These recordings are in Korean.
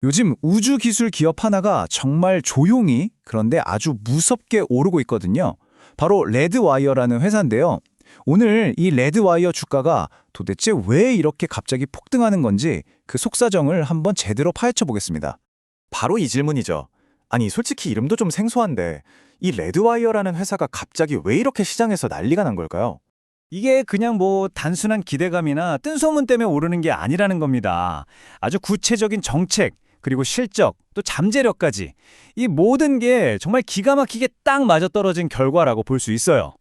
요즘 우주 기술 기업 하나가 정말 조용히 그런데 아주 무섭게 오르고 있거든요. 바로 레드와이어라는 회사인데요. 오늘 이 레드와이어 주가가 도대체 왜 이렇게 갑자기 폭등하는 건지 그 속사정을 한번 제대로 파헤쳐 보겠습니다. 바로 이 질문이죠. 아니, 솔직히 이름도 좀 생소한데 이 레드와이어라는 회사가 갑자기 왜 이렇게 시장에서 난리가 난 걸까요? 이게 그냥 단순한 기대감이나 뜬소문 때문에 오르는 게 아니라는 겁니다. 아주 구체적인 정책, 그리고 실적, 또 잠재력까지 이 모든 게 정말 기가 막히게 딱 맞아떨어진 결과라고 볼 수 있어요.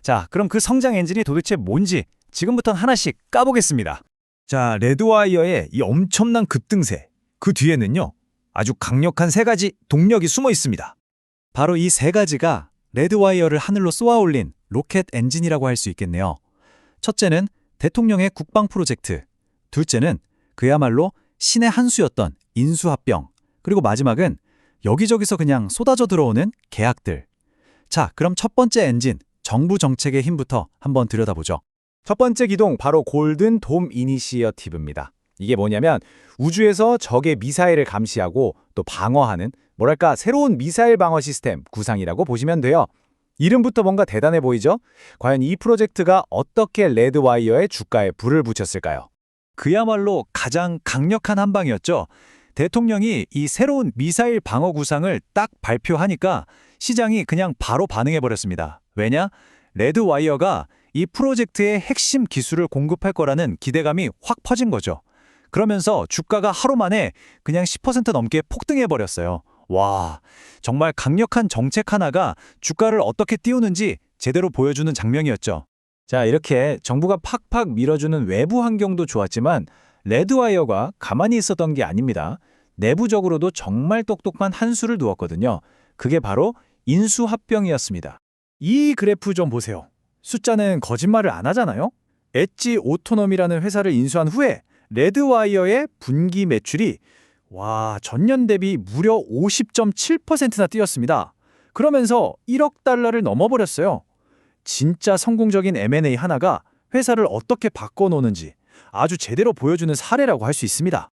자, 그럼 그 성장 엔진이 도대체 뭔지 지금부터 하나씩 까보겠습니다. 자, 레드와이어의 이 엄청난 급등세. 그 뒤에는요. 아주 강력한 세 가지 동력이 숨어 있습니다. 바로 이 세 가지가 레드와이어를 하늘로 쏘아올린 로켓 엔진이라고 할 수 있겠네요. 첫째는 대통령의 국방 프로젝트, 둘째는 그야말로 신의 한 수였던 인수합병, 그리고 마지막은 여기저기서 그냥 쏟아져 들어오는 계약들. 자, 그럼 첫 번째 엔진, 정부 정책의 힘부터 한번 들여다보죠. 첫 번째 기동 바로 골든 돔 이니시어티브입니다. 이게 뭐냐면 우주에서 적의 미사일을 감시하고 또 방어하는 새로운 미사일 방어 시스템 구상이라고 보시면 돼요. 이름부터 뭔가 대단해 보이죠? 과연 이 프로젝트가 어떻게 레드와이어의 주가에 불을 붙였을까요? 그야말로 가장 강력한 한 방이었죠. 대통령이 이 새로운 미사일 방어 구상을 딱 발표하니까 시장이 그냥 바로 반응해버렸습니다. 왜냐? 레드와이어가 이 프로젝트의 핵심 기술을 공급할 거라는 기대감이 확 퍼진 거죠. 그러면서 주가가 하루 만에 그냥 10% 넘게 폭등해버렸어요. 와, 정말 강력한 정책 하나가 주가를 어떻게 띄우는지 제대로 보여주는 장면이었죠. 자, 이렇게 정부가 팍팍 밀어주는 외부 환경도 좋았지만 레드와이어가 가만히 있었던 게 아닙니다. 내부적으로도 정말 똑똑한 한 수를 두었거든요. 그게 바로 인수합병이었습니다. 이 그래프 좀 보세요. 숫자는 거짓말을 안 하잖아요. 엣지 오토놈이라는 회사를 인수한 후에 레드와이어의 분기 매출이 전년 대비 무려 50.7%나 뛰었습니다. 그러면서 1억 달러를 넘어버렸어요. 진짜 성공적인 M&A 하나가 회사를 어떻게 바꿔놓는지 아주 제대로 보여주는 사례라고 할 수 있습니다.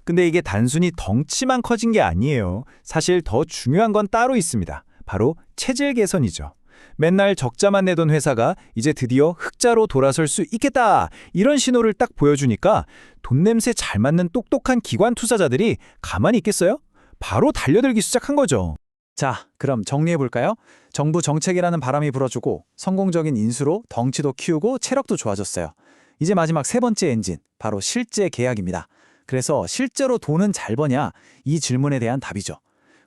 근데 이게 단순히 덩치만 커진 게 아니에요. 사실 더 중요한 건 따로 있습니다. 바로 체질 개선이죠. 맨날 적자만 내던 회사가 이제 드디어 흑자로 돌아설 수 있겠다, 이런 신호를 딱 보여주니까 돈 냄새 잘 맞는 똑똑한 기관 투자자들이 가만히 있겠어요? 바로 달려들기 시작한 거죠. 자, 그럼 정리해볼까요? 정부 정책이라는 바람이 불어주고 성공적인 인수로 덩치도 키우고 체력도 좋아졌어요. 이제 마지막 세 번째 엔진, 바로 실제 계약입니다. 그래서 실제로 돈은 잘 버냐? 이 질문에 대한 답이죠.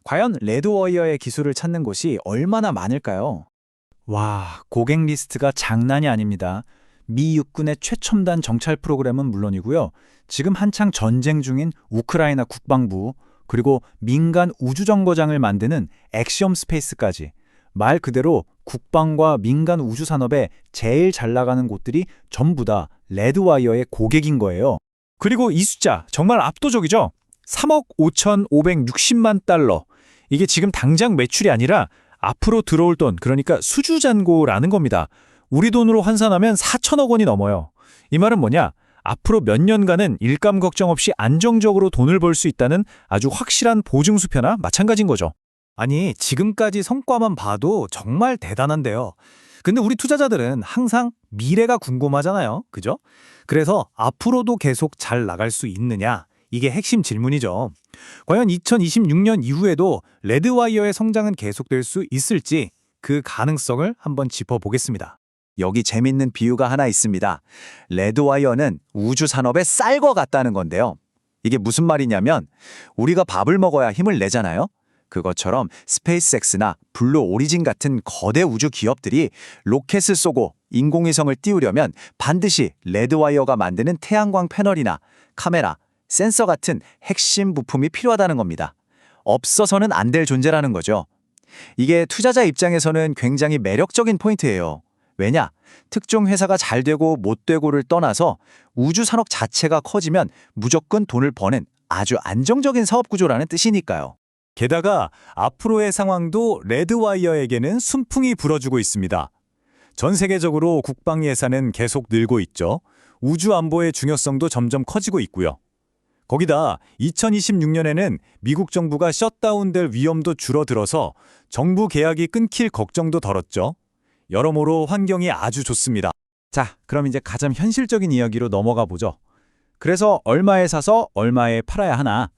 과연 레드와이어의 기술을 찾는 곳이 얼마나 많을까요? 와, 고객 리스트가 장난이 아닙니다. 미 육군의 최첨단 정찰 프로그램은 물론이고요. 지금 한창 전쟁 중인 우크라이나 국방부, 그리고 민간 우주정거장을 만드는 엑시엄 스페이스까지 말 그대로 국방과 민간 우주 산업에 제일 잘 나가는 곳들이 전부 다 레드와이어의 고객인 거예요. 그리고 이 숫자 정말 압도적이죠? 3억 5,560만 달러. 이게 지금 당장 매출이 아니라 앞으로 들어올 돈, 그러니까 수주잔고라는 겁니다. 우리 돈으로 환산하면 4천억 원이 넘어요. 이 말은 뭐냐? 앞으로 몇 년간은 일감 걱정 없이 안정적으로 돈을 벌 수 있다는 아주 확실한 보증수표나 마찬가지인 거죠. 아니, 지금까지 성과만 봐도 정말 대단한데요. 근데 우리 투자자들은 항상 미래가 궁금하잖아요. 그죠? 그래서 앞으로도 계속 잘 나갈 수 있느냐? 이게 핵심 질문이죠. 과연 2026년 이후에도 레드와이어의 성장은 계속될 수 있을지 그 가능성을 한번 짚어보겠습니다. 여기 재밌는 비유가 하나 있습니다. 레드와이어는 우주 산업의 쌀과 같다는 건데요. 이게 무슨 말이냐면 우리가 밥을 먹어야 힘을 내잖아요. 그것처럼 스페이스X나 블루 오리진 같은 거대 우주 기업들이 로켓을 쏘고 인공위성을 띄우려면 반드시 레드와이어가 만드는 태양광 패널이나 카메라, 센서 같은 핵심 부품이 필요하다는 겁니다. 없어서는 안 될 존재라는 거죠. 이게 투자자 입장에서는 굉장히 매력적인 포인트예요. 왜냐? 특정 회사가 잘 되고 못 되고를 떠나서 우주 산업 자체가 커지면 무조건 돈을 버는 아주 안정적인 사업 구조라는 뜻이니까요. 게다가 앞으로의 상황도 레드와이어에게는 순풍이 불어주고 있습니다. 전 세계적으로 국방 예산은 계속 늘고 있죠. 우주 안보의 중요성도 점점 커지고 있고요. 거기다 2026년에는 미국 정부가 셧다운될 위험도 줄어들어서 정부 계약이 끊길 걱정도 덜었죠. 여러모로 환경이 아주 좋습니다. 자, 그럼 이제 가장 현실적인 이야기로 넘어가 보죠. 그래서 얼마에 사서 얼마에 팔아야 하나?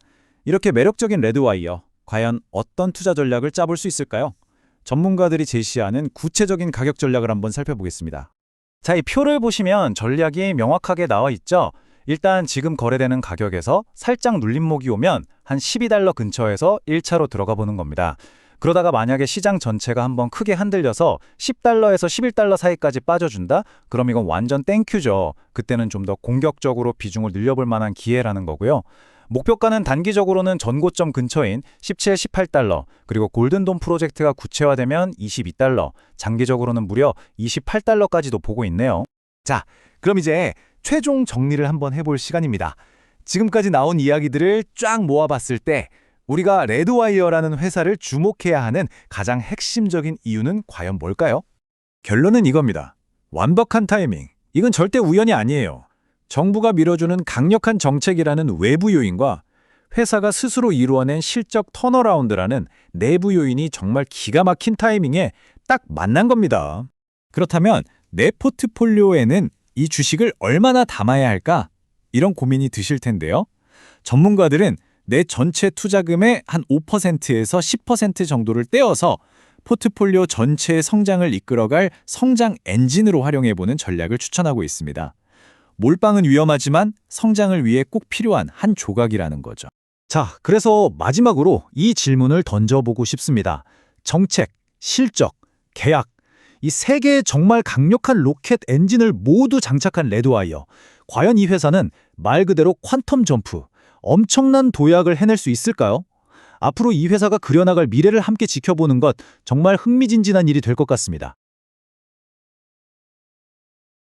이렇게 매력적인 레드와이어, 과연 어떤 투자 전략을 짜볼 수 있을까요? 전문가들이 제시하는 구체적인 가격 전략을 한번 살펴보겠습니다. 자, 이 표를 보시면 전략이 명확하게 나와 있죠? 일단 지금 거래되는 가격에서 살짝 눌림목이 오면 한 12달러 근처에서 1차로 들어가 보는 겁니다. 그러다가 만약에 시장 전체가 한번 크게 흔들려서 10달러에서 11달러 사이까지 빠져준다? 그럼 이건 완전 땡큐죠. 그때는 좀 더 공격적으로 비중을 늘려볼 만한 기회라는 거고요. 목표가는 단기적으로는 전고점 근처인 17, 18달러, 그리고 골든돔 프로젝트가 구체화되면 22달러, 장기적으로는 무려 28달러까지도 보고 있네요. 자, 그럼 이제 최종 정리를 한번 해볼 시간입니다. 지금까지 나온 이야기들을 쫙 모아봤을 때 우리가 레드와이어라는 회사를 주목해야 하는 가장 핵심적인 이유는 과연 뭘까요? 결론은 이겁니다. 완벽한 타이밍. 이건 절대 우연이 아니에요. 정부가 밀어주는 강력한 정책이라는 외부 요인과 회사가 스스로 이루어낸 실적 턴어라운드라는 내부 요인이 정말 기가 막힌 타이밍에 딱 만난 겁니다. 그렇다면 내 포트폴리오에는 이 주식을 얼마나 담아야 할까? 이런 고민이 드실 텐데요. 전문가들은 내 전체 투자금의 한 5%에서 10% 정도를 떼어서 포트폴리오 전체의 성장을 이끌어갈 성장 엔진으로 활용해보는 전략을 추천하고 있습니다. 몰빵은 위험하지만 성장을 위해 꼭 필요한 한 조각이라는 거죠. 자, 그래서 마지막으로 이 질문을 던져보고 싶습니다. 정책, 실적, 계약, 이 세 개의 정말 강력한 로켓 엔진을 모두 장착한 레드와이어. 과연 이 회사는 말 그대로 퀀텀 점프, 엄청난 도약을 해낼 수 있을까요? 앞으로 이 회사가 그려나갈 미래를 함께 지켜보는 것 정말 흥미진진한 일이 될 것 같습니다.